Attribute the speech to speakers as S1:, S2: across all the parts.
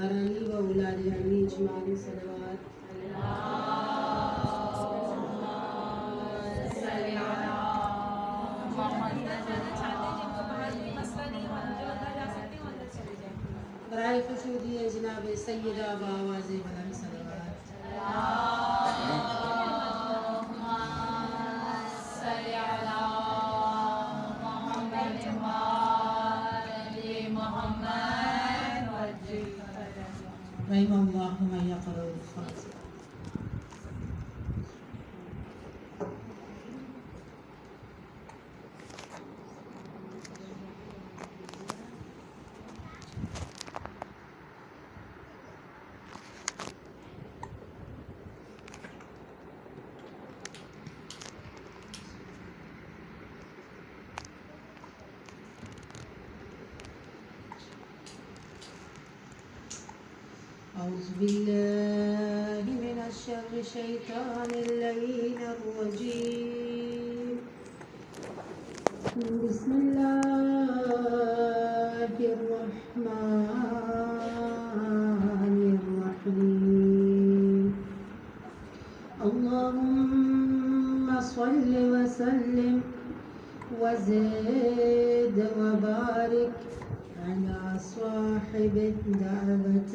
S1: عليه وأولاد عليه أجمعين صلوات. برائے خشودی جناب سیدہ بآواز بلند صلوات. رحم اللہ من یقرأ الفاتحہ. أعوذ بالله من الشر الشيطان اللعين الرجيم. بسم الله الرحمن الرحيم. اللهم صل وسلم وزد وبارك على صاحب الدعوة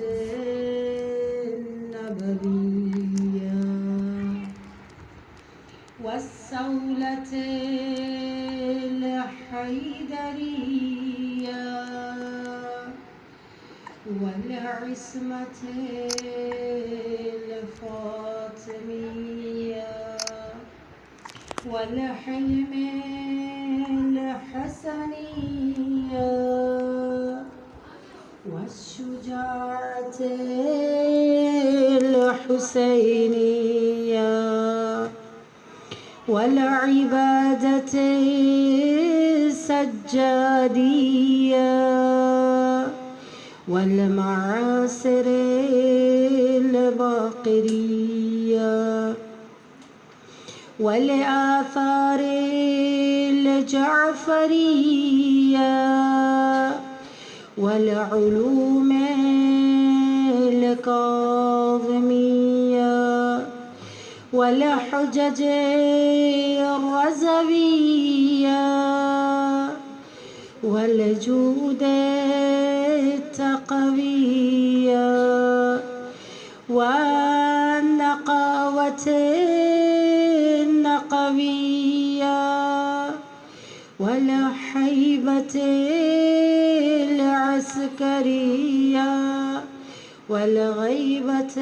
S1: النبوية والسولة الحيدرية والعصمة الفاطمية والحلم الحسنية والشجاعة الحسينية والعبادة السجادية والمعاصر الباقرية والآثار الجعفرية والعلوم الكاظمية والحجج الرزوية والجود التقوية والنقاوة النقوية والحيبة العسكرية والغيبة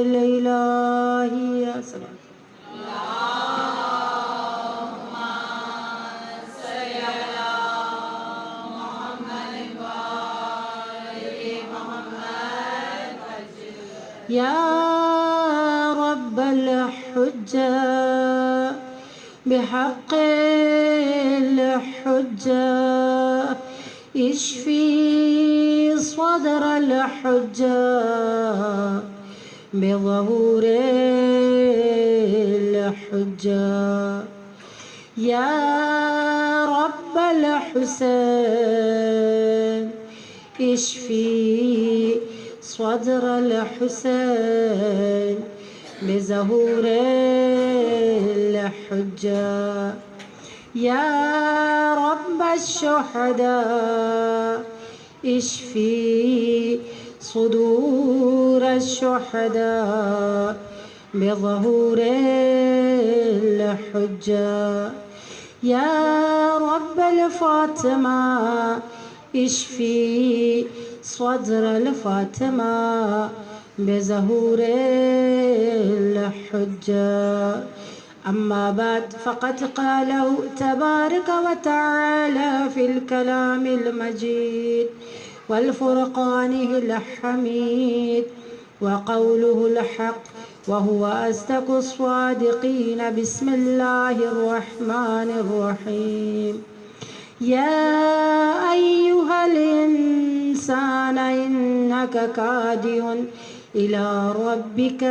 S1: الإلهية.
S2: اللهم صل على محمد وآل محمد.
S1: يا رب الحجة بحق الحجة اشفي صدر الحجة بظهور الحجة. يا رب الحسين اشفي صدر الحسين بظهور الحجة. يا رب الشهداء اشفي صدور الشهداء بظهور الحجة. يا رب الفاطمة اشفي صدر الفاطمة بظهور الحجة. أما بعد فقد قاله تبارك وتعالى في الكلام المجيد والفرقان الحميد وقوله الحق وهو أصدق الصادقين. بسم الله الرحمن الرحيم. يا أيها الإنسان إنك كادح إلى ربك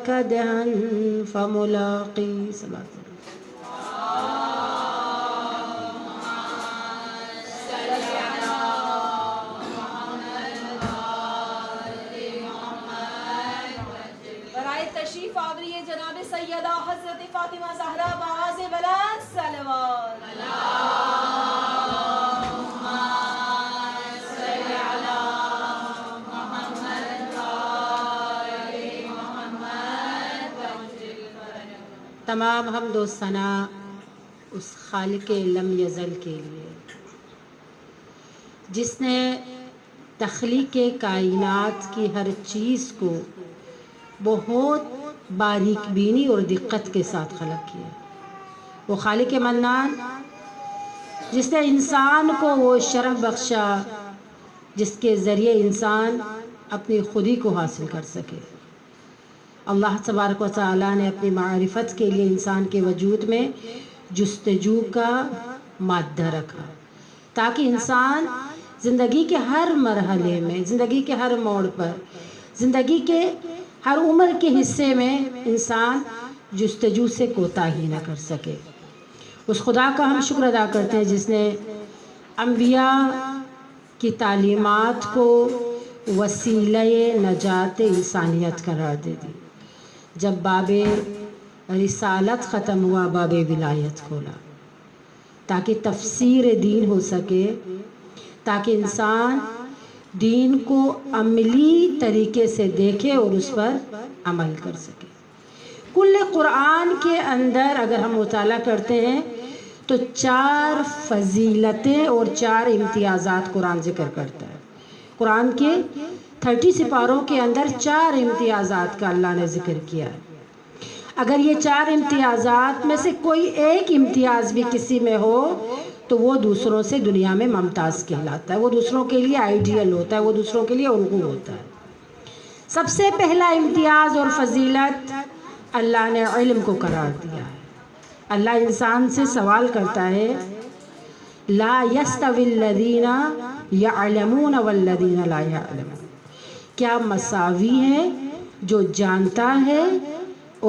S1: كدحا فملاقيه.
S2: فاطمہ زہرا بآواز بلند صلوات.
S1: تمام حمد و ثنا اس خالق لم یزل کے لیے جس نے تخلیق کائنات کی ہر چیز کو بہت باریک بینی اور دقت کے ساتھ خلق کیا. وہ خالق منان جس نے انسان کو وہ شرف بخشا جس کے ذریعے انسان اپنی خودی کو حاصل کر سکے. اللہ تبارک و تعالیٰ نے اپنی معرفت کے لیے انسان کے وجود میں جستجو کا مادہ رکھا تاکہ انسان زندگی کے ہر مرحلے میں، زندگی کے ہر موڑ پر، زندگی کے ہر عمر کے حصے میں انسان جستجو سے کوتاہی نہ کر سکے. اس خدا کا ہم شکر ادا کرتے ہیں جس نے انبیاء کی تعلیمات کو وسیلہ نجات انسانیت قرار دے دی. جب باب رسالت ختم ہوا، باب ولایت کھولا تاکہ تفسیر دین ہو سکے، تاکہ انسان دین کو عملی طریقے سے دیکھے اور اس پر عمل کر سکے. کل قرآن کے اندر اگر ہم مطالعہ کرتے ہیں تو 4 فضیلتیں اور 4 امتیازات قرآن ذکر کرتا ہے. قرآن کے 30 سپاروں کے اندر 4 امتیازات کا اللہ نے ذکر کیا ہے. اگر یہ 4 امتیازات میں سے کوئی ایک امتیاز بھی کسی میں ہو تو وہ دوسروں سے دنیا میں ممتاز کہلاتا ہے، وہ دوسروں کے لیے آئیڈیل ہوتا ہے، وہ دوسروں کے لیے الگو ہوتا ہے. سب سے پہلا امتیاز اور فضیلت اللہ نے علم کو قرار دیا ہے. اللہ انسان سے سوال کرتا ہے، لا یستوی الذین یعلمون والذین لا یعلمون، کیا مساوی ہے جو جانتا ہے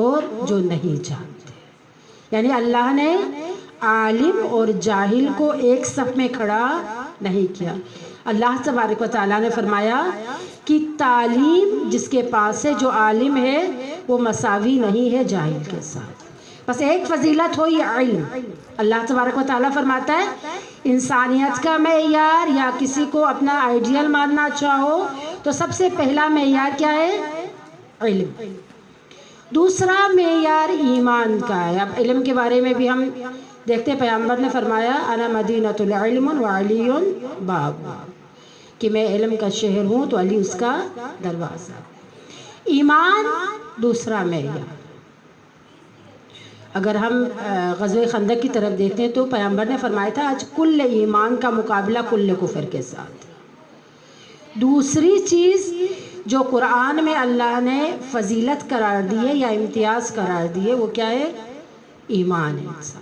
S1: اور جو نہیں جانتے. یعنی اللہ نے عالم اور جاہل کو ایک صف میں کھڑا نہیں کیا. اللہ تبارک و تعالیٰ نے فرمایا کہ تعلیم جس کے پاس ہے، جو عالم ہے، وہ مساوی نہیں ہے جاہل کے ساتھ. بس ایک فضیلت ہو یہ علم. اللہ تبارک و تعالیٰ فرماتا ہے انسانیت کا معیار یا کسی کو اپنا آئیڈیل ماننا چاہو تو سب سے پہلا معیار کیا ہے؟ علم. دوسرا معیار ایمان کا ہے. اب علم کے بارے میں بھی ہم دیکھتے ہیں، پیغمبر نے فرمایا انا مدینۃ العلم وعلی باب، کہ میں علم کا شہر ہوں تو علی اس کا دروازہ. ایمان دوسرا معیار. اگر ہم غزوہ خندق کی طرف دیکھتے ہیں تو پیغمبر نے فرمایا تھا آج کل ایمان کا مقابلہ کل کفر کے ساتھ. دوسری چیز جو قرآن میں اللہ نے فضیلت قرار دی ہے یا امتیاز قرار دی ہے وہ کیا ہے؟ ایمان ہے انسان.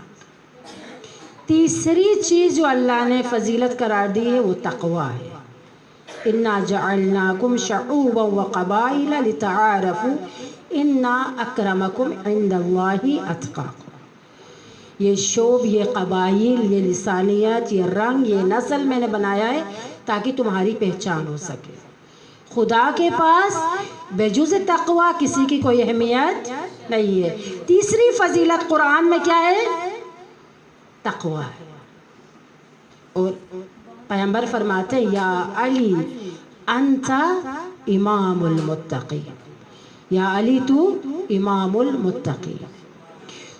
S1: تیسری چیز جو اللہ نے فضیلت قرار دی ہے وہ تقوی ہے. انا جعلناکم شعوبا وقبائل لتعارفوا انا اکرمکم عند اللہ اتقاکم. یہ شعب، یہ قبائل، یہ لسانیت، یہ رنگ، یہ نسل میں نے بنایا ہے تاکہ تمہاری پہچان ہو سکے. خدا کے پاس بجز تقوی کسی کی کوئی اہمیت نہیں ہے. تیسری فضیلت قرآن میں کیا ہے؟ تقوی ہے. اور پیغمبر فرماتے ہیں یا علی انت امام المتقی، یا علی تو امام المتقی.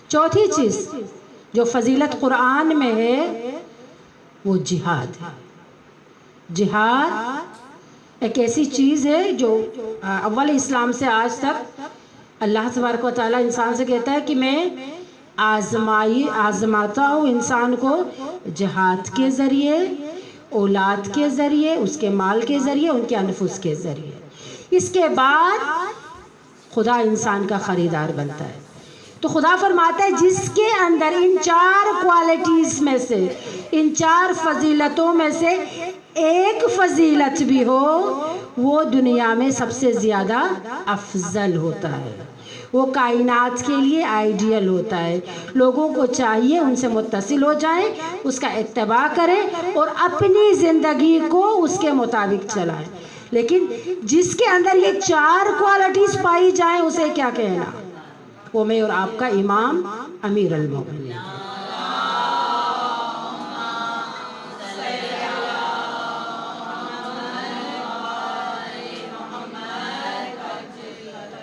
S1: چوتھی چیز جو فضیلت قرآن میں ہے وہ جہاد ہے. جہاد ایک ایسی چیز ہے جو اول اسلام سے آج تک اللہ تبارک و تعالیٰ انسان سے کہتا ہے کہ میں آزماتا ہوں انسان کو جہاد کے ذریعے، اولاد کے ذریعے، اس کے مال کے ذریعے، ان کے انفس کے ذریعے. اس کے بعد خدا انسان کا خریدار بنتا ہے. تو خدا فرماتا ہے جس کے اندر ان 4 کوالٹیز میں سے، ان 4 فضیلتوں میں سے ایک فضیلت بھی ہو وہ دنیا میں سب سے زیادہ افضل ہوتا ہے. وہ کائنات کے لیے آئیڈیل ہوتا ہے. لوگوں کو چاہیے ان سے متصل ہو جائیں، اس کا اتباع کریں اور اپنی زندگی کو اس کے مطابق چلائیں. لیکن جس کے اندر یہ 4 کوالٹیز پائی جائیں اسے کیا کہنا؟ وہ میں اور آپ کا امام امیر المومنین۔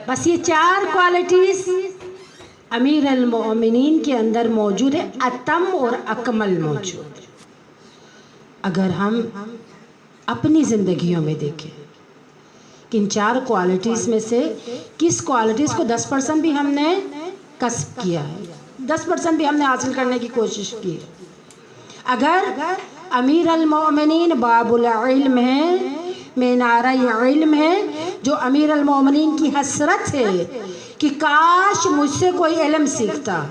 S1: بس یہ 4 کوالٹیز امیر المومنین کے اندر موجود ہے، اتم اور اکمل موجود ہے۔ اگر ہم اپنی زندگیوں میں دیکھیں کہ ان 4 کوالٹیز میں سے کس کوالٹیز کو 10% بھی ہم نے کسب کیا ہے، 10% بھی ہم نے حاصل کرنے کی کوشش کی ہے۔ اگر امیر المومنین باب العلم ہے، مینارہ علم ہے، جو امیر المومنین کی حسرت ہے کہ کاش مجھ سے کوئی علم سیکھتا،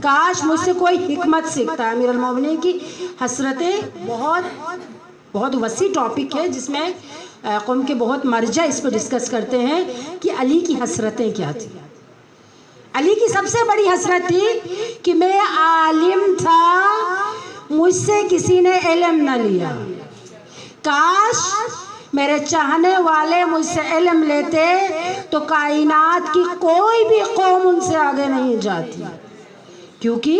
S1: کاش مجھ سے کوئی حکمت سیکھتا۔ امیر المومنین کی حسرتیں بہت وسیع ٹاپک ہے، جس میں قوم کے بہت مرجع اس پہ ڈسکس کرتے ہیں کہ علی کی حسرتیں کیا تھی۔ علی کی سب سے بڑی حسرت تھی کہ میں عالم تھا، مجھ سے کسی نے علم نہ لیا، کاش میرے چاہنے والے مجھ سے علم لیتے تو کائنات کی کوئی بھی قوم ان سے آگے نہیں جاتی، کیونکہ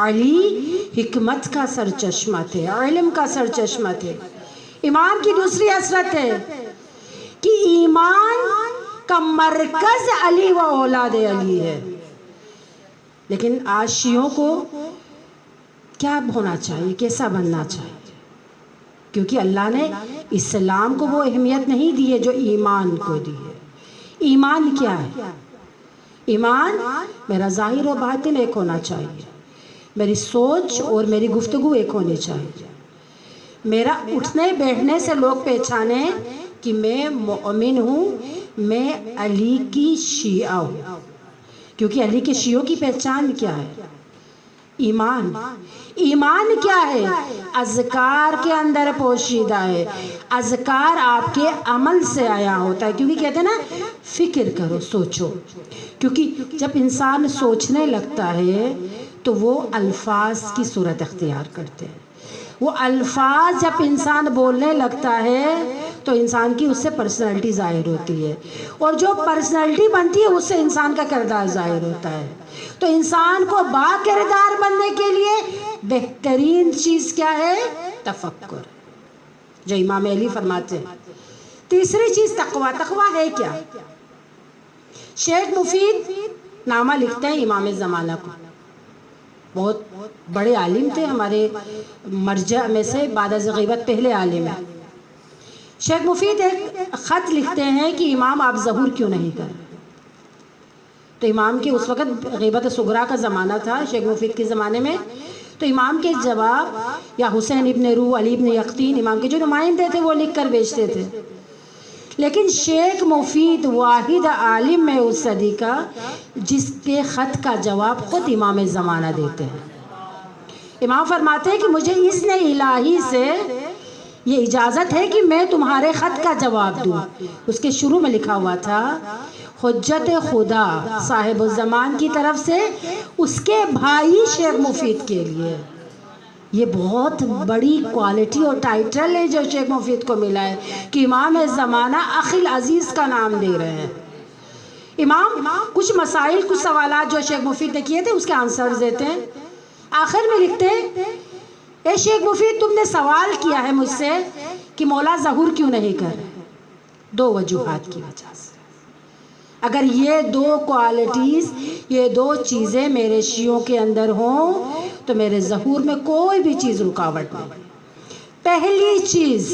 S1: علی حکمت کا سرچشمہ تھے، علم کا سرچشمہ تھے۔ ایمان کی دوسری حسرت ہے کہ ایمان کا مرکز علی و اولاد علی ہے۔ لیکن آج شیعوں کو کیا ہونا چاہیے، کیسا بننا چاہیے؟ کیونکہ اللہ نے اسلام کو وہ اہمیت نہیں دی ہے جو ایمان کو دی ہے۔ ایمان کیا ہے؟ ایمان میرا ظاہر و باطن ایک ہونا چاہیے، میری سوچ اور میری گفتگو ایک ہونی چاہیے، میرا اٹھنے بیٹھنے سے لوگ پہچانے کہ میں مومن ہوں، میں علی کی شیعہ ہوں۔ کیونکہ علی کے شیعوں کی پہچان کیا ہے؟ ایمان۔ ایمان کیا ہے؟ اذکار کے اندر پوشیدہ ہے، اذکار آپ کے عمل سے آیا ہوتا ہے۔ کیونکہ کہتے ہیں نا فکر کرو، سوچو، کیونکہ جب انسان سوچنے لگتا ہے تو وہ الفاظ کی صورت اختیار کرتے ہیں۔ وہ الفاظ جب انسان بولنے لگتا ہے تو انسان کی اس سے پرسنالٹی ظاہر ہوتی ہے، اور جو پرسنالٹی بنتی ہے اس سے انسان کا کردار ظاہر ہوتا ہے۔ تو انسان کو با کردار بننے کے لیے بہترین چیز کیا ہے؟ تفکر، جو امام علی فرماتے ہیں۔ تیسری چیز تقویٰ۔ تقویٰ ہے کیا؟ شیخ مفید نامہ لکھتے ہیں امام زمانہ کو، بہت بڑے عالم تھے، ہمارے مرجع میں سے بعد از غیبت پہلے عالم ہیں۔ شیخ مفید ایک خط لکھتے ہیں کہ امام آپ ظہور کیوں نہیں کر رہے؟ تو امام کے اس وقت غیبت صغریٰ کا زمانہ تھا شیخ مفید کے زمانے میں، تو امام کے جواب یا حسین ابن روح، علی ابن یقطین، امام کے جو نمائندے تھے وہ لکھ کر بھیجتے تھے۔ لیکن شیخ مفید واحد عالم ہے اس صدی کا جس کے خط کا جواب خود امام زمانہ دیتے ہیں۔ امام فرماتے ہیں کہ مجھے اس نے الہی سے یہ اجازت ہے کہ میں تمہارے خط کا جواب دوں۔ اس کے شروع میں لکھا ہوا تھا حجت خدا صاحب الزمان کی طرف سے اس کے بھائی شیخ مفید کے لیے۔ یہ بہت بڑی کوالٹی اور ٹائٹل ہے جو شیخ مفید کو ملا ہے کہ امام زمانہ اخی العزیز کا نام دے رہے ہیں۔ امام کچھ مسائل، کچھ سوالات جو شیخ مفید نے کیے تھے اس کے آنسر دیتے ہیں۔ آخر میں لکھتے ہیں اے شیخ مفید تم نے سوال کیا ہے مجھ سے کہ مولا ظہور کیوں نہیں کر رہے؟ 2 وجوہات کی وجہ سے۔ اگر یہ 2 کوالٹیز، یہ 2 چیزیں میرے شیعوں کے اندر ہوں تو میرے ظہور میں کوئی بھی چیز رکاوٹ نہیں۔ پہلی چیز،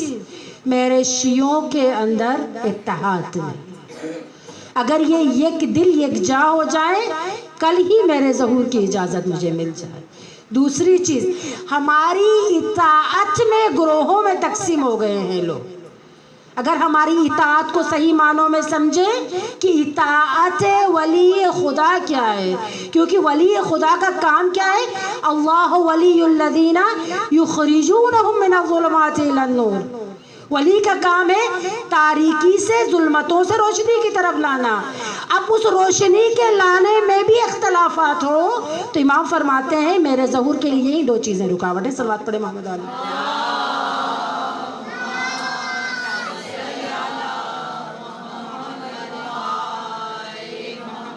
S1: میرے شیعوں کے اندر اتحاد نہیں۔ اگر یہ یک دل یکجا ہو جائے کل ہی میرے ظہور کی اجازت مجھے مل جائے۔ دوسری چیز، ہماری اطاعت میں گروہوں میں تقسیم ہو گئے ہیں لوگ۔ اگر ہماری اطاعت کو صحیح معنوں میں سمجھیں کہ اطاعت ولی خدا کیا ہے، کیونکہ ولی خدا کا کام کیا ہے؟ اللہ ولی الذین یخرجونہم من الظلمات الی النور۔ ولی کا کام ہے تاریکی سے، ظلمتوں سے روشنی کی طرف لانا۔ اب اس روشنی کے لانے میں بھی اختلافات ہو تو امام فرماتے ہیں میرے ظہور کے لیے یہی 2 چیزیں رکاوٹ ہیں۔ صلوات پڑھیں محمد علی۔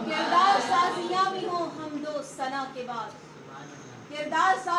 S2: کردار سازیاں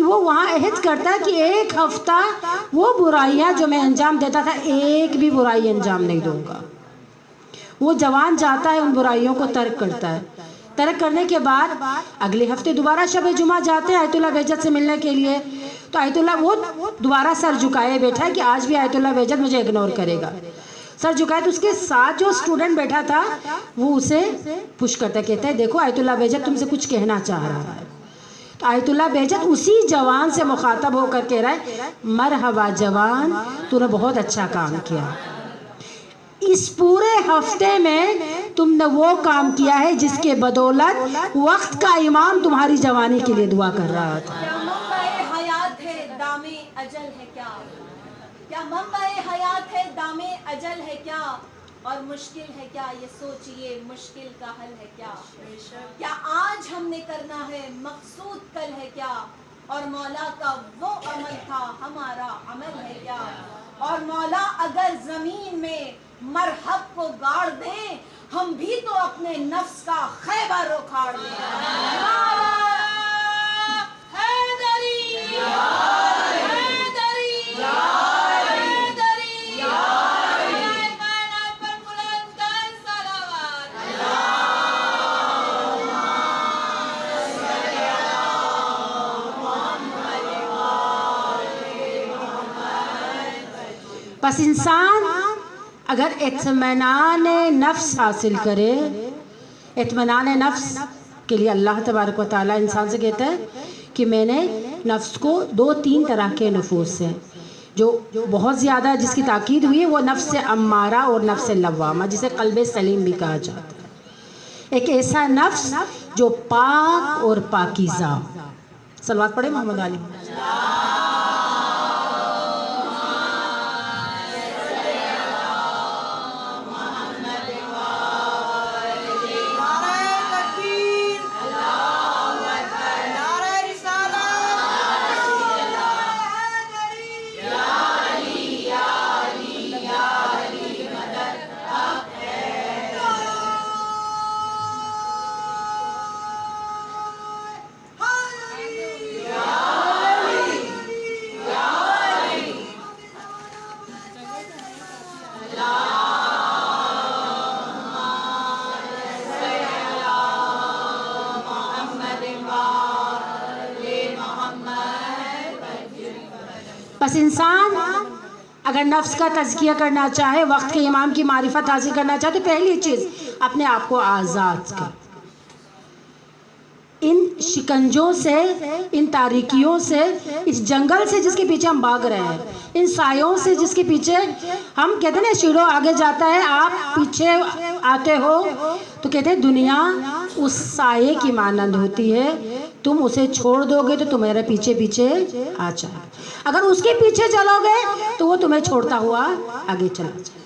S1: کہ وہ وہاں عہد کرتا ہے کہ ایک ہفتہ وہ برائیاں جو میں انجام دیتا تھا ایک بھی برائی انجام نہیں دوں گا. وہ جوان جاتا ہے ان برائیوں کو ترک کرتا ہے. ترک کرنے کے بعد اگلے ہفتے دوبارہ شب جمعہ جاتے ہیں آیت اللہ بہجت سے ملنے کے لیے. تو آیت اللہ وہ دوبارہ سر جھکائے بیٹھا ہے کہ آج بھی آیت اللہ بہجت مجھے اگنور کرے گا. سر جھکائے تو اس کے ساتھ جو اسٹوڈنٹ بیٹھا تھا وہ اسے پش کرتا ہے, کہتا ہے دیکھو آیت اللہ بہجت تم سے کچھ کہنا چاہ رہا ہے. تو آیت اللہ بہجت اسی جوان سے مخاطب ہو کر کہہ رہا ہے مرحبا جوان, تو نے بہت اچھا کام کیا. اس پورے ہفتے میں تم نے وہ کام کیا ہے جس کے بدولت وقت کا امام تمہاری جوانی کے لیے دعا کر رہا تھا.
S2: کیا منبع حیات ہے دام اجل ہے کیا, کیا منبع حیات ہے دام اجل ہے کیا, اور مشکل ہے کیا یہ سوچئے مشکل کا حل ہے کیا. کیا آج ہم نے کرنا ہے مقصود کل ہے کیا, اور مولا کا وہ عمل تھا ہمارا عمل ہے کیا. اور مولا اگر زمین میں مرحب کو گاڑ دیں ہم بھی تو اپنے نفس کا خیبر اکھاڑ دیں.
S1: بس انسان اگر اطمینان نفس حاصل کرے, اطمینان نفس کے لیے اللہ تبارک و تعالیٰ انسان سے کہتا ہے کہ میں نے نفس کو 2-3 طرح کے نفوس ہیں جو بہت زیادہ جس کی تاکید ہوئی ہے, وہ نفس امارہ اور نفس لوامہ جسے قلب سلیم بھی کہا جاتا ہے. ایک ایسا نفس جو پاک اور پاکیزہ. صلوات پڑھیں محمد علی. بس انسان اگر نفس کا تزکیہ کرنا چاہے, وقت کے امام کی معرفت حاصل کرنا چاہے, تو پہلی چیز اپنے آپ کو آزاد کر. ان شکنجوں سے, ان تاریکیوں سے, اس جنگل سے جس کے پیچھے ہم بھاگ رہے ہیں, ان سایوں سے جس کے پیچھے ہم کہتے ہیں نا شیرو آگے جاتا ہے آپ پیچھے آتے ہو, تو کہتے ہیں دنیا اس سائے کی مانند ہوتی ہے, تم اسے چھوڑ دو گے تو تمہارے پیچھے پیچھے آ جائے, اگر اس کے پیچھے چلو گے تو وہ تمہیں چھوڑتا ہوا آگے چلا جائے.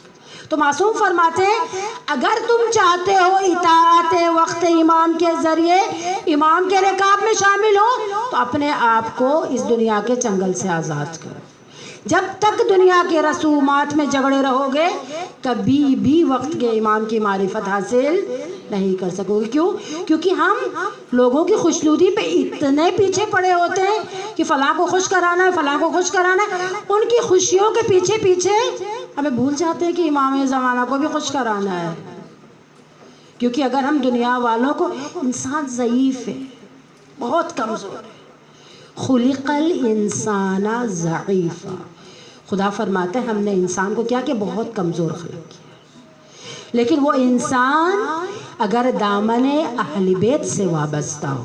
S1: تو معصوم فرماتے ہیں اگر تم چاہتے ہو اطاعت وقت امام کے ذریعے امام کے رکاب میں شامل ہو تو اپنے آپ کو اس دنیا کے چنگل سے آزاد کرو. جب تک دنیا کے رسومات میں جگڑے رہو گے کبھی بھی وقت کے امام کی معرفت حاصل نہیں کر سکو گے. کیوں؟ کیونکہ ہم لوگوں کی خوشنودی پہ اتنے پیچھے پڑے ہوتے ہیں کہ فلاں کو خوش کرانا ہے, فلاں کو خوش کرانا ہے, ان کی خوشیوں کے پیچھے پیچھے ہمیں بھول جاتے ہیں کہ امام زمانہ کو بھی خوش کرانا ہے. کیونکہ اگر ہم دنیا والوں کو, انسان ضعیف ہے, بہت کمزور ہے, خلق الانسان ضعیفا, خدا فرماتے ہیں ہم نے انسان کو کیا کہ بہت کمزور خلق کیا. لیکن وہ انسان اگر دامن اہل بیت سے وابستہ ہو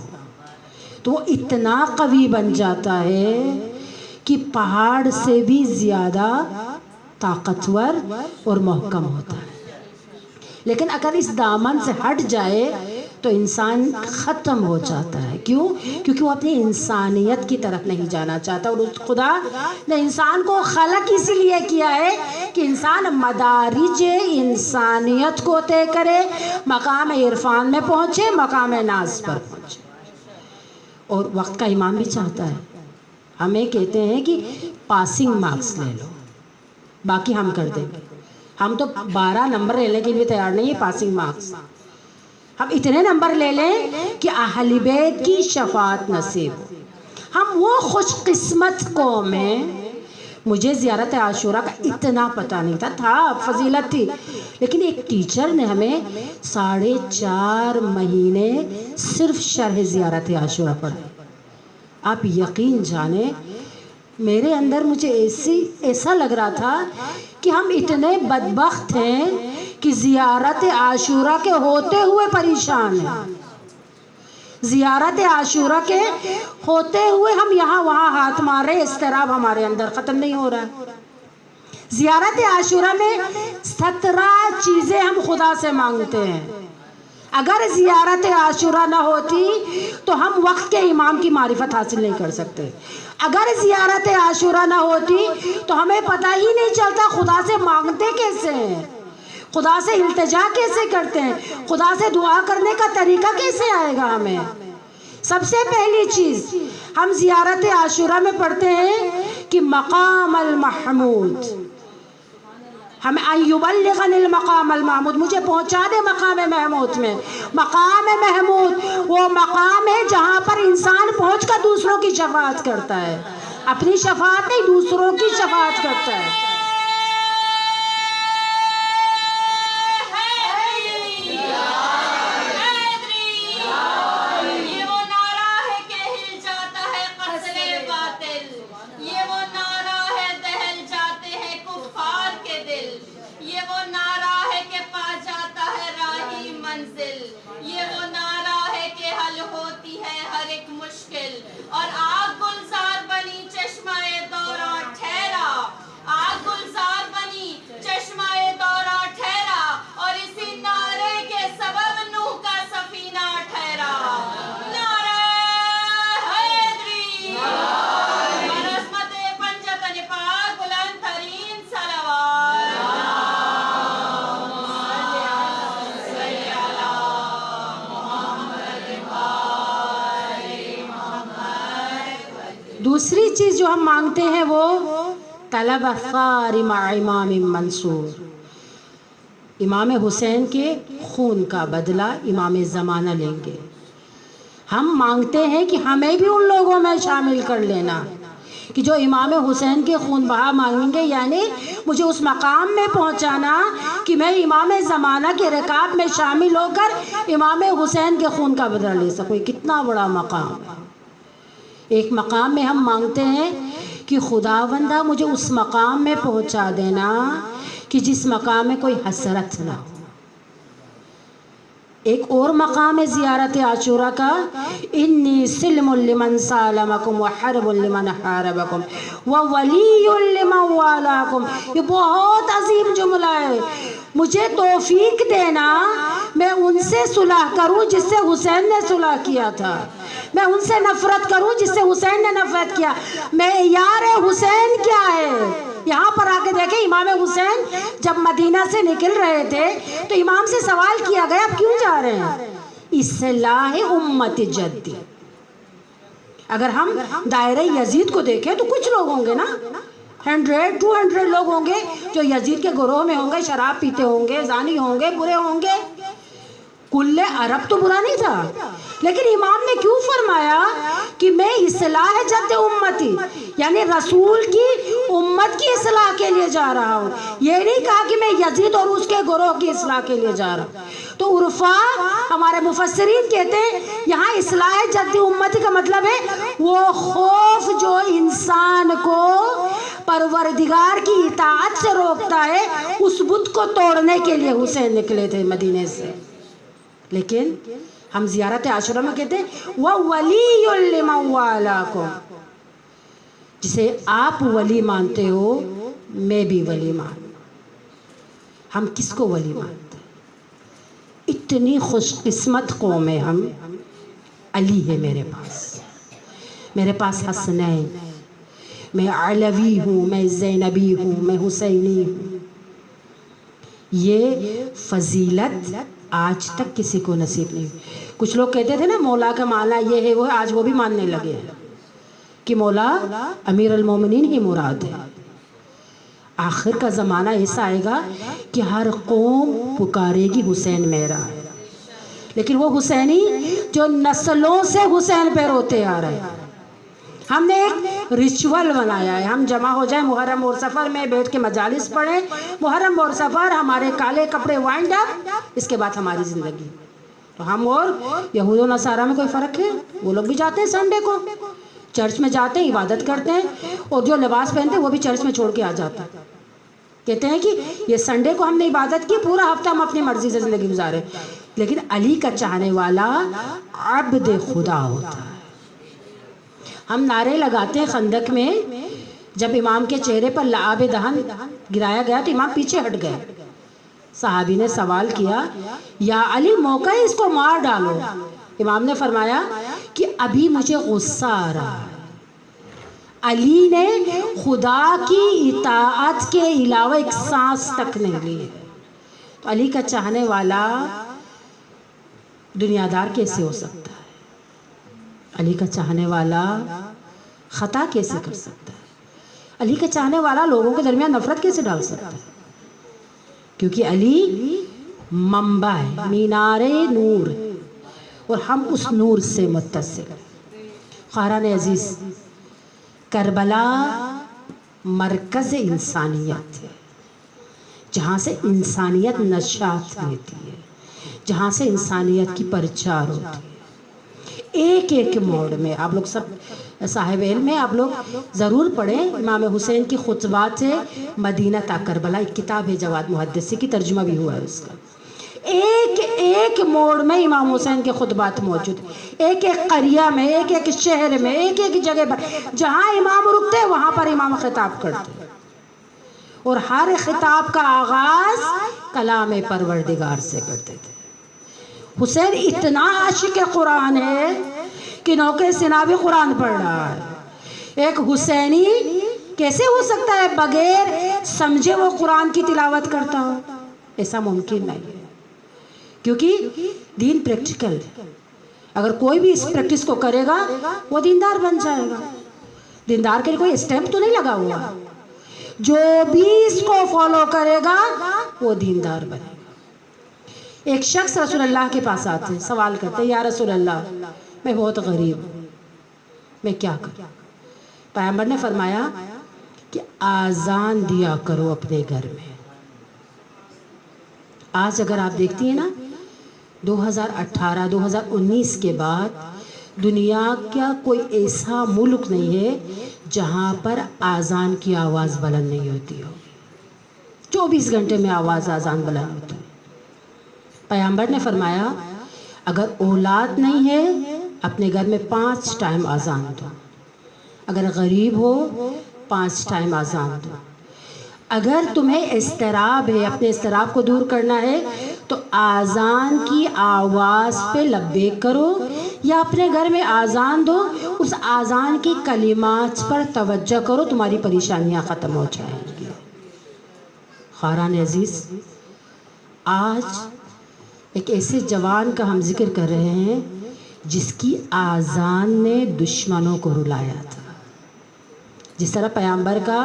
S1: تو وہ اتنا قوی بن جاتا ہے کہ پہاڑ سے بھی زیادہ طاقتور اور محکم ہوتا ہے. لیکن اگر اس دامن سے ہٹ جائے تو انسان ختم ہو جاتا ہے. کیوں؟ کیونکہ وہ اپنی انسانیت کی طرف نہیں جانا چاہتا. اور خدا نے انسان کو خلق اسی لیے کیا ہے کہ انسان مدارج انسانیت کو طے کرے, مقام عرفان میں پہنچے, مقام ناز پر پہنچے. اور وقت کا امام بھی چاہتا ہے, ہمیں کہتے ہیں کہ پاسنگ مارکس لے لو, باقی ہم کر دیں گے. ہم تو 12 نمبر لینے کے لیے تیار نہیں ہے, پاسنگ مارکس. ہم اتنے نمبر لے لیں کہ اہل بیت کی شفاعت نصیب ہو, ہم وہ خوش قسمت قوم ہیں. مجھے زیارت عاشورہ کا اتنا پتہ نہیں تھا فضیلت تھی، لیکن ایک ٹیچر نے ہمیں 4.5 مہینے صرف شرح زیارت عاشورہ پڑھائی. آپ یقین جانیں میرے اندر مجھے ایسا لگ رہا تھا کہ ہم اتنے بدبخت ہیں کہ زیارت عاشورہ کے ہوتے ہوئے پریشان ہیں. زیارت عاشورہ کے ہوتے ہوئے ہم یہاں وہاں ہاتھ مار رہے، اضطراب ہمارے اندر ختم نہیں ہو رہا ہے. زیارت عاشورہ میں 17 چیزیں ہم خدا سے مانگتے ہیں. اگر زیارت عاشورہ نہ ہوتی تو ہم وقت کے امام کی معرفت حاصل نہیں کر سکتے. اگر زیارت عاشورہ نہ ہوتی تو ہمیں پتہ ہی نہیں چلتا خدا سے مانگتے کیسے ہیں، خدا سے التجا کیسے کرتے ہیں، خدا سے دعا کرنے کا طریقہ کیسے آئے گا ہمیں. سب سے پہلی چیز ہم زیارت عاشورہ میں پڑھتے ہیں کہ مقام المحمود، ہمیں ایبلغنی المقام المحمود، مجھے پہنچا دے مقام محمود میں. مقام محمود وہ مقام ہے جہاں پر انسان پہنچ کر دوسروں کی شفاعت کرتا ہے، اپنی شفاعت نہیں دوسروں کی شفاعت کرتا ہے.
S2: یہ وہ نعرہ ہے کہ حل ہوتی ہے ہر ایک مشکل، اور آگ گلزار بنی چشمہ دورہ ٹھہرا. آگ گلزار بنی چشمہ دورہ ٹھہرا، اور اسی نعرے کے سبب نوح کا سفینہ ٹھہرا. نعرہ حیدری اور عظمت پنجتن پاک بلند ترین صلوات.
S1: دوسری چیز جو ہم مانگتے ہیں وہ طلب ثار مع امام منصور، امام حسین کے خون کا بدلہ امام زمانہ لیں گے. ہم مانگتے ہیں کہ ہمیں بھی ان لوگوں میں شامل کر لینا کہ جو امام حسین کے خون بہا مانگیں گے، یعنی مجھے اس مقام میں پہنچانا کہ میں امام زمانہ کے رکاب میں شامل ہو کر امام حسین کے خون کا بدلہ لے سکوں. کتنا بڑا مقام ہے. ایک مقام میں ہم مانگتے ہیں کہ خداوندہ مجھے اس مقام میں پہنچا دینا کہ جس مقام میں کوئی حسرت نہ ہو. ایک اور مقام ہے زیارت عاشورہ کا، انی سلم لمن سالمکم وحرب لمن حاربکم وولی لمن والاکم. یہ بہت عظیم جملہ ہے. مجھے توفیق دینا میں ان سے صلح کروں جس سے حسین نے صلح کیا تھا، میں ان سے نفرت کروں جس سے حسین نے نفرت کیا. میں یار حسین کیا ہے. یہاں پر آ کے دیکھیں امام حسین جب مدینہ سے نکل رہے تھے تو امام سے سوال کیا گیا آپ کیوں جا رہے ہیں؟ اصلاح امت جدی. اگر ہم دائرہ یزید کو دیکھیں تو کچھ لوگ ہوں گے نا، 100-200 لوگ ہوں گے جو یزید کے گروہ میں ہوں گے، شراب پیتے ہوں گے، زانی ہوں گے، برے ہوں گے. کل عرب تو برا نہیں تھا، لیکن امام نے کیوں فرمایا کہ میں اصلاح جد امتی، یعنی رسول کی امت کی اصلاح کے لیے جا رہا ہوں. یہ نہیں کہا کہ میں یزید اور اس کے گروہ کی اصلاح کے لیے جا رہا ہوں. تو عرفا ہمارے مفسرین کہتے ہیں یہاں اصلاح جد امتی کا مطلب ہے وہ خوف جو انسان کو پروردگار کی اطاعت سے روکتا ہے، اس بت کو توڑنے کے لیے حسین نکلے تھے مدینے سے. لیکن ہم زیارت عاشورہ میں کہتے ہیں وَوَلِيٌّ لِمَن وَالَاكُمْ، جسے آپ ولی مانتے ہو میں بھی ولی مانتا. ہم کس کو ولی مانتے ہیں؟ اتنی خوش قسمت قوم ہے ہم. علی ہے میرے پاس حسنین، میں علوی ہوں، میں زینبی ہوں، میں حسینی ہوں. یہ فضیلت آج تک کسی کو نصیب نہیں. کچھ لوگ کہتے تھے نا مولا کا معنی یہ ہے وہ ہے، آج وہ بھی ماننے لگے ہیں کہ مولا امیر المومنین ہی مراد ہے. آخر کا زمانہ ایسا آئے گا کہ ہر قوم پکارے گی حسین میرا ہے، لیکن وہ حسینی جو نسلوں سے حسین پہ روتے آ رہے ہیں. ہم نے ایک ریچول بنایا ہے، ہم جمع ہو جائیں محرم اور سفر میں، بیٹھ کے مجالس پڑھیں، محرم اور سفر، ہمارے کالے کپڑے وائنڈ اپ، اس کے بعد ہماری زندگی۔ تو ہم اور یہود و نصارہ میں کوئی فرق ہے؟ وہ لوگ بھی جاتے ہیں سنڈے کو چرچ میں، جاتے ہیں عبادت کرتے ہیں، اور جو لباس پہنتے ہیں وہ بھی چرچ میں چھوڑ کے آ جاتے ہیں، کہتے ہیں کہ یہ سنڈے کو ہم نے عبادت کی، پورا ہفتہ ہم اپنی مرضی سے زندگی گزارے۔ لیکن علی کا چاہنے والا عبد خدا ہوتا ہے۔ ہم نعرے لگاتے ہیں خندق میں، جب امام کے چہرے پر لعاب دہن گرایا گیا تو امام پیچھے ہٹ گئے۔ صحابی نے سوال کیا، یا علی موقع ہے اس کو مار ڈالو۔ امام نے فرمایا کہ ابھی مجھے غصہ آ رہا ہے۔ علی نے خدا کی اطاعت کے علاوہ ایک سانس تک نہیں لی۔ تو علی کا چاہنے والا دنیا دار کیسے ہو سکتا ہے؟ علی کا چاہنے والا خطا کیسے کر سکتا ہے؟ علی کا چاہنے والا لوگوں کے درمیان نفرت کیسے ڈال سکتا ہے؟ کیونکہ علی منبع ہے، مینار نور، اور ہم اس نور سے متصل۔ خواہران عزیز، کربلا مرکز انسانیت ہے، جہاں سے انسانیت نشاط لیتی ہے، جہاں سے انسانیت کی پرچار ہوتی ہے۔ ایک ایک موڑ میں، آپ لوگ سب صاحب علم ہیں، آپ لوگ ضرور پڑھیں امام حسین کی خطبات سے مدینہ تا کربلا، ایک کتاب ہے جواد محدثی کی، ترجمہ بھی ہوا ہے اس کا۔ ایک ایک موڑ میں امام حسین کے خطبات موجود ہیں، ایک ایک قریہ میں، ایک ایک شہر میں، ایک ایک جگہ پر جہاں امام رکتے وہاں پر امام خطاب کرتے، اور ہر خطاب کا آغاز کلام پروردگار سے کرتے تھے۔ حسین اتنا عاشق قرآن ہے کہ نوکے سنا بھی قرآن پڑھ رہا ہے۔ ایک حسینی کیسے ہو سکتا ہے بغیر سمجھے وہ قرآن کی تلاوت کرتا ہو؟ ایسا ممکن نہیں ہے، کیونکہ دین پریکٹیکل ہے۔ اگر کوئی بھی اس پریکٹس کو کرے گا وہ دیندار بن جائے گا۔ دیندار کے لیے کوئی اسٹیمپ تو نہیں لگا ہوا، جو بھی اس کو فالو کرے گا وہ دیندار بنے گا۔ ایک شخص رسول اللہ کے پاس آتے ہیں، سوال کرتے ہیں، یا رسول اللہ میں بہت غریب ہوں، میں کیا کروں؟ پیغمبر نے فرمایا کہ آذان دیا کرو اپنے گھر میں۔ آج اگر آپ دیکھتی ہیں نا، 2018 2019 کے بعد دنیا کا کوئی ایسا ملک نہیں ہے جہاں پر آذان کی آواز بلند نہیں ہوتی ہو۔ 24 گھنٹے میں آذان بلند ہوتی ہے۔ پیغمبر نے فرمایا اگر اولاد نہیں ہے اپنے گھر میں 5 ٹائم آذان دو، اگر غریب ہو 5 ٹائم آذان دو، اگر تمہیں اضطراب ہے، اپنے اضطراب کو دور کرنا ہے تو آذان کی آواز پہ لبیک کرو، یا اپنے گھر میں آذان دو، اس آذان کی کلمات پر توجہ کرو، تمہاری پریشانیاں ختم ہو جائیں گی۔ خواہران عزیز، آج ایک ایسے جوان کا ہم ذکر کر رہے ہیں جس کی آذان نے دشمنوں کو رلایا تھا۔ جس طرح پیغمبر کا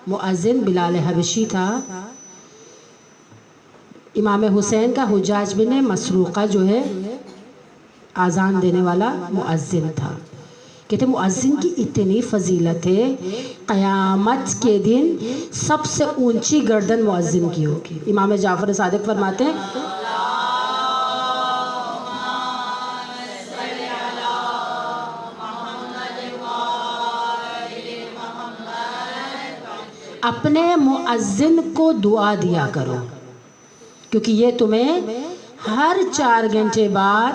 S1: مؤذن بلال حبشی تھا، امام حسین کا حجاج بن مسروقہ جو ہے آذان دینے والا مؤذن تھا۔ کہتے مؤذن کی اتنی فضیلت ہے، قیامت کے دن سب سے اونچی گردن مؤذن کی ہوگی۔ امام جعفر صادق فرماتے ہیں اپنے مؤذن کو دعا دیا کرو، کیونکہ یہ تمہیں ہر 4 گھنٹے بعد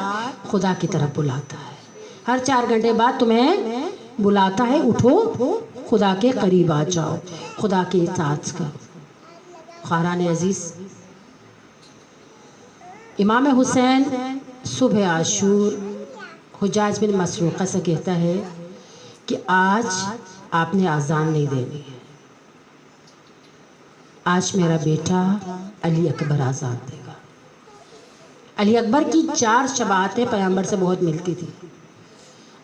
S1: خدا کی طرف بلاتا ہے۔ ہر 4 گھنٹے بعد تمہیں بلاتا ہے، اٹھو خدا کے قریب آ جاؤ، خدا کی اطاعت کرو۔ خواہران عزیز، امام حسین صبح عاشور حجاج بن مسروقہ سے کہتا ہے کہ آج آپ نے آذان نہیں دینی ہے، آج میرا بیٹا علی اکبر آذان دے گا۔ علی اکبر کی 4 شباہتیں پیغمبر سے بہت ملتی تھی،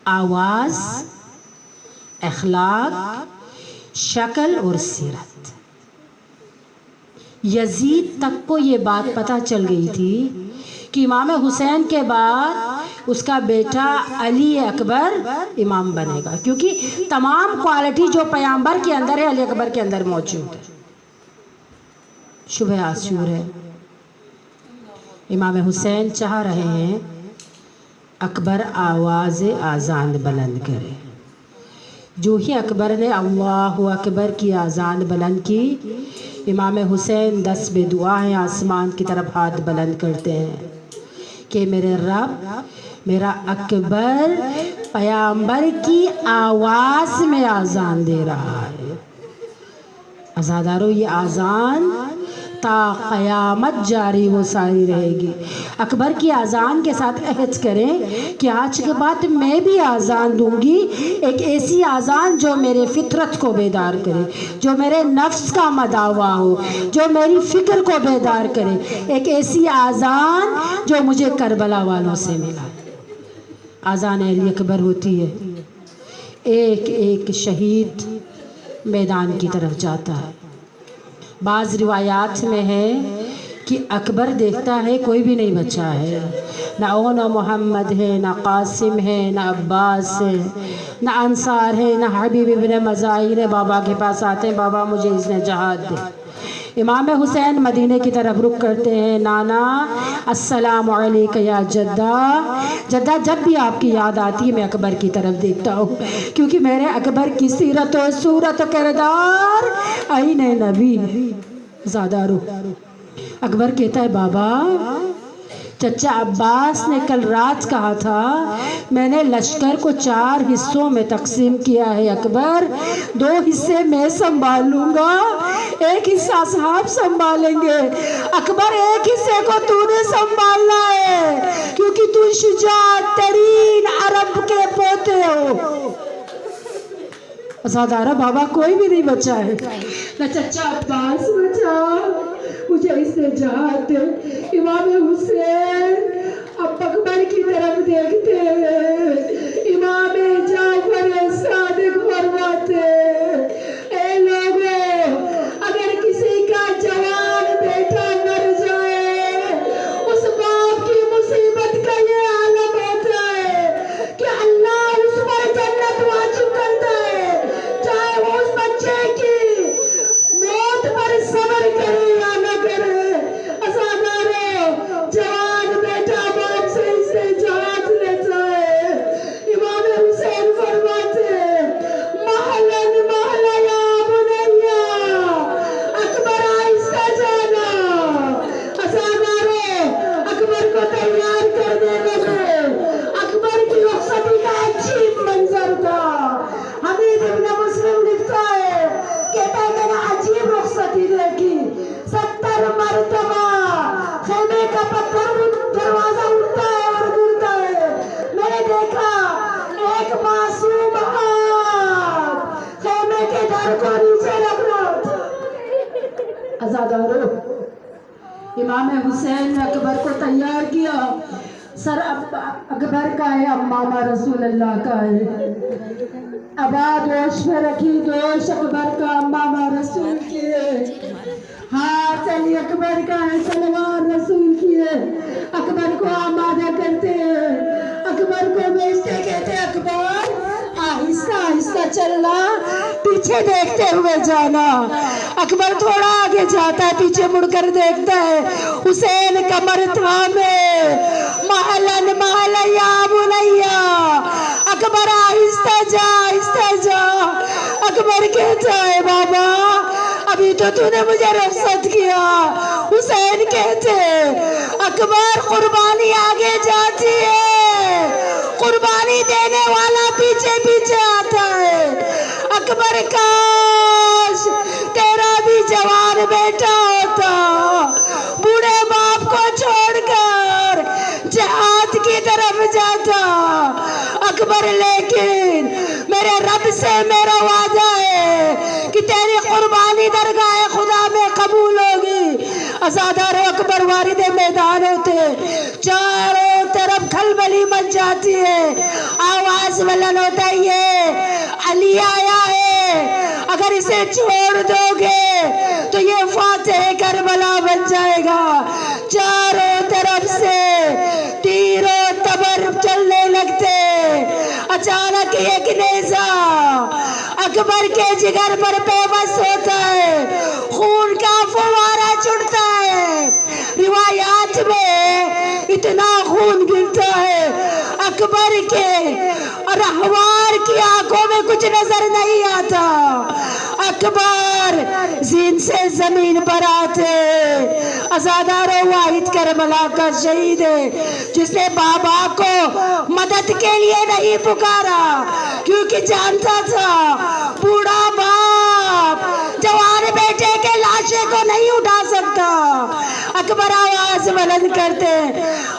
S1: آواز، اخلاق، شکل اور سیرت۔ یزید تک کو یہ بات پتہ چل گئی تھی کہ امام حسین کے بعد اس کا بیٹا علی اکبر امام بنے گا، کیونکہ تمام کوالٹی جو پیغمبر کے اندر ہے علی اکبر کے اندر موجود ہے۔ شبہ آشور ہے، امام حسین چاہ رہے ہیں اکبر آواز آذان بلند کرے۔ جو ہی اکبر نے اللہ اکبر کی آذان بلند کی، امام حسین دست بے دعا ہیں، آسمان کی طرف ہاتھ بلند کرتے ہیں کہ میرے رب، میرا اکبر پیغمبر کی آواز میں آذان دے رہا ہے۔ عزادارو، یہ آذان تا قیامت جاری و ساری رہے گی۔ اکبر کی آذان کے ساتھ عہد کریں کہ آج کے بعد میں بھی آذان دوں گی، ایک ایسی آذان جو میرے فطرت کو بیدار کرے، جو میرے نفس کا مداوا ہو، جو میری فکر کو بیدار کرے، ایک ایسی آذان جو مجھے کربلا والوں سے ملا۔ آذان علی اکبر ہوتی ہے، ایک ایک شہید میدان کی طرف جاتا ہے۔ بعض روایات میں ہے کہ اکبر دیکھتا ہے کوئی بھی نہیں بچا ہے، نہ محمد ہے، نہ قاسم ہے، نہ عباس ہے، نہ انصار ہے، نہ حبیب ابن مظاہر ہے۔ بابا کے پاس آتے ہیں، بابا مجھے اس نے جہاد دے۔ امام حسین مدینے کی طرف رخ کرتے ہیں، نانا السلام علیکہ یا جدہ۔ جدہ، جب بھی آپ کی یاد آتی ہے میں اکبر کی طرف دیکھتا ہوں، کیونکہ میرے اکبر کی سیرت و صورت و کردار عین نبی زادارو۔ اکبر کہتا ہے بابا، چچا عباس نے کل رات کہا تھا میں نے لشکر کو 4 حصوں میں تقسیم کیا ہے، اکبر 2 حصے میں سنبھال لوں گا، 1 حصہ صاحب سنبھالیں گے۔ اکبر، 1 حصے کو تو نے سنبھالنا ہے، کیونکہ تو شجاع ترین عرب کے پوتے ہو۔ ازادارہ، بابا کوئی بھی نہیں بچا ہے، نہ چچا عباس بچا، مجھے اس سے جہاد دے۔ امام حسین اب اکبر کی طرف دیکھتے ہیں، امام جعفر صادق فرماتے اے لوگوں، اگر کسی کا جوان بیٹا مر جائے، اس باپ کی مصیبت کا یہ عالم ہوتا ہے کہ اللہ اس پر جنت واجب کرتا ہے، چاہے وہ اس بچے کی موت پر صبر کرے یا نہ کرے۔ ازادارو، جوان بیٹا باپ سے اس سے جہاد لیتا ہے۔ امام حسین فرماتے محلن محلہ یا بنیا، اکبر آہستہ جانا۔ ازادارو، اکبر کو تیار کرنے لگے۔ اکبر کی رخصتی کا عجیب منظر تھا۔ حمید ابن مسلم لکھتا ہے، کہتا ہے میں نے عجیب رخصتی دیکھی، 70 مرتبہ خیمے کا پتھر دروازہ اٹھتا ہے اور گرتا ہے۔ میں نے دیکھا ایک معصوم ہاتھ خیمے کے در کو نیچے رکھ رہا تھا۔ ازادارو، امام حسین نے اکبر کو تیار کیا، سر اکبر کا ہے، امامہ رسول اللہ کا ہے، ابا دوش میں رکھی دوش اکبر کا، امامہ رسول کی ہے، ہاتھ علی اکبر کا ہے، سلوار رسول کی ہے۔ اکبر کو آمادہ کرتے ہیں، اکبر کو بیچتے، کہتے اکبر آہستہ آہستہ چلنا، پیچھے دیکھتے ہوئے جانا۔ اکبر تھوڑا آگے جاتا ہے، پیچھے مڑ کر دیکھتا ہے، حسین کمر تھامے محلن محلہ یا بنیا، اکبر آہستہ جا آہستہ جا۔ اکبر کہتا ہے بابا ابھی تو نے مجھے رخصت کیا۔ حسین کہتے اکبر قربانی آگے جاتی ہے، قربانی دینے والا پیچھے پیچھے آتا ہے۔ اکبر کاش تیرا بھی جوان بیٹا ہوتا، بوڑھے باپ کو چھوڑ کر جہاد کی طرف جاتا۔ اکبر لیکن میرے رب سے میرا وعدہ ہے کہ تیری قربانی درگاہ خدا میں قبول ہوگی۔ ازادار اکبر وارد میدان ہوتے، چاروں طرف کھلبلی مچ جاتی ہے، آواز بلند ہوتا ہے یہ علی آیا ہے، اگر اسے چھوڑ دو گے تو یہ فاتح کربلا بن جائے گا۔ چاروں طرف سے تیر و تبر چل کی ایک نیزہ اکبر کے جگر پر پیوست ہوتا ہے، خون کا فوارہ چھڑتا ہے، روایات میں اتنا خون گرتا ہے اکبر کے اور احوار کی آنکھوں میں کچھ نظر نہیں آتا۔ اکبر زین سے زمین پر آتے، عزادارو واحد کربلا کا شہید ہے جس نے بابا کو مدد کے لیے نہیں پکارا کیونکہ جانتا تھا بوڑھا باپ جوان بیٹے کے لاشے کو نہیں اٹھا سکتا۔ اکبر آواز بلند کرتے،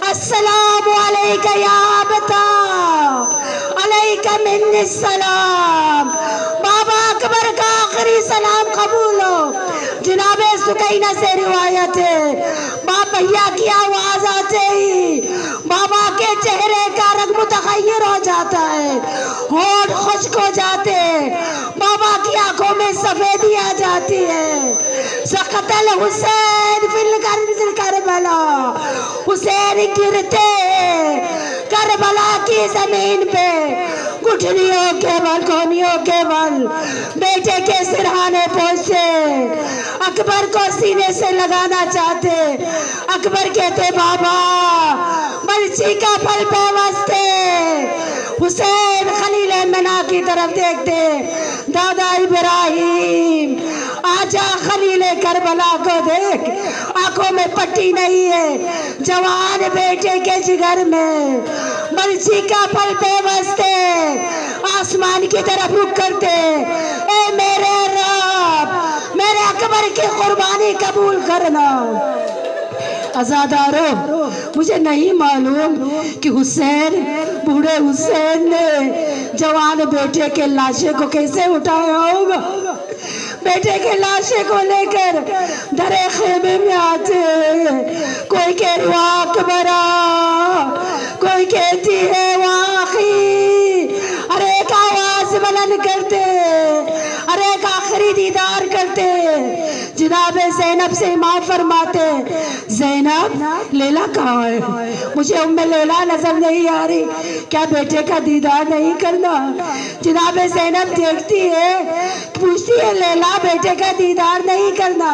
S1: السلام علیکہ یا ابتا، علیکہ منی السلام۔ بابا اکبر کا آخری سلام قبول ہو۔ جناب سکینہ سے روایت ہے، باپ بھیا کی آواز آتے ہی بابا کے چہرے کا رنگ متغیر ہو جاتا ہے، ہونٹ خشک ہو جاتے، بابا کی آنکھوں میں سفیدی آ جاتی ہے۔ سقط الحسین فی کربلا، حسین گرتے کربلا کی زمین پہ، گھٹنیوں کے بل کونیوں کے بل بیٹے کے سرہانے پہنچتے، اکبر کو سینے سے لگانا چاہتے۔ اکبر کہتے بابا مرچی کا پھل پیوستے۔ حسین خلیل منا کی طرف دیکھتے، دادا ابراہیم آجا خلیل کربلا کو دیکھ، آنکھوں میں پٹی نہیں ہے، جوان بیٹے کے جگر میں مرچی کا پھل پیوستے، آسمان کی طرف رخ کرتے، اے میرے رب میرے اکبر کی قربانی قبول کرنا۔ عزادارو مجھے نہیں معلوم کہ حسین بوڑھے حسین نے جوان بیٹے کے لاشے کو کیسے اٹھایا ہوگا۔ بیٹے کے لاشے کو لے کر درے خیمے میں آتے، کوئی کہہ رہا اکبرا، کوئی کہتی ہے واقعی، ہر ایک آواز بلند کرتے، ہر ایک آخری دیدار کرتے۔ جناب زینب سے امام فرماتے، زینب لیلا کہاں ہے؟ مجھے ام لیلا نظر نہیں آ رہی، کیا بیٹے کا دیدار نہیں کرنا؟ جناب زینب دیکھتی ہے، پوچھتی ہے لیلا بیٹے کا دیدار نہیں کرنا؟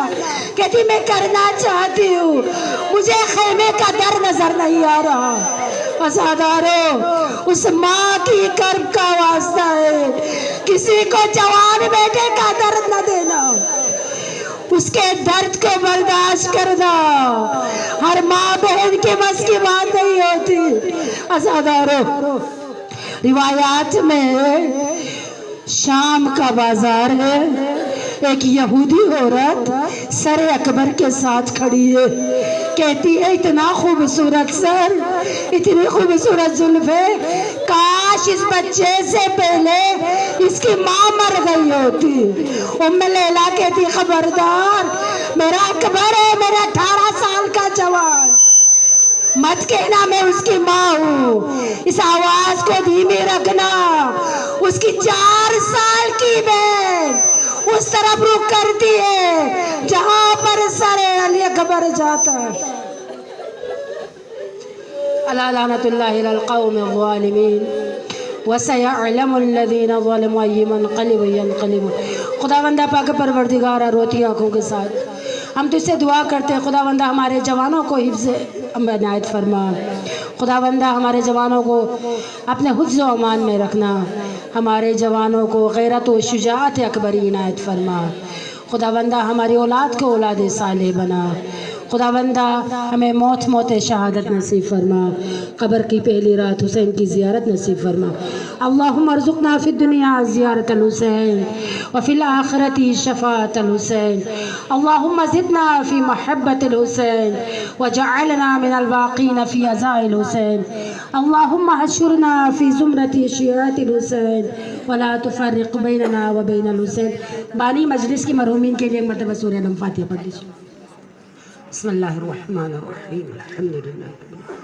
S1: کہتی میں کرنا چاہتی ہوں، مجھے خیمے کا در نظر نہیں آ رہا۔ عزادارو اس ماں کی کرب کا واسطہ ہے، کسی کو جوان بیٹے کا درد نہ دینا، اس کے درد کو برداشت کرنا ہر ماں بہن کے بس کی بات نہیں ہوتی۔ عزادارو روایات میں شام کا بازار ہے، ایک یہودی عورت سر اکبر کے ساتھ کھڑی ہے، کہتی ہے اتنا خوبصورت سر، اتنی خوبصورت زلفیں، کاش اس بچے سے پہلے اس کی ماں مر گئی ہوتی۔ ام لیلا کہتی خبردار، میرا اکبر ہے، میرا 18 سال کا جوان، مت کہنا میں اس کی ماں ہوں، اس آواز کو دھیمی رکھنا۔ اس کی 4 سال کی بہن اس طرف رخ کرتی ہے جہاں پر سر علی اکبر جاتا ہے۔ الا لعنت اللہ علی القوم الظالمین وسيعلم الذين ظلموا أي منقلب ينقلبون۔ خداوندہ پاک پروردگارہ روتی آنکھوں کے ساتھ ہم تجھ سے دعا کرتے ہیں، خداوندہ ہمارے جوانوں کو حفظ عنایت فرما، خداوندہ ہمارے جوانوں کو اپنے حفظ و امان میں رکھنا، ہمارے جوانوں کو غیرت و شجاعت اکبری عنایت فرما، خداوندہ ہماری اولاد کو اولاد صالح بنا، خداوندہ ہمیں موت شہادت نصیب فرما، قبر کی پہلی رات حسین کی زیارت نصیب فرما۔ اللہم ارزقنا فی الدنیا زیارت الحسین وفی الآخرت شفاعت الحسین، اللہم زدنا فی محبت الحسین وجعلنا من الباقین فی عزاء الحسین، اللہم حشرنا فی زمرت شیعت الحسین ولا تفرق بیننا وبین الحسین۔ بانی مجلس کی مرحومین کے لیے مرتبہ سورہ نم فاتحہ پڑھ لیجیے۔ بسم اللہ الرحمن الرحیم، الحمدللہ۔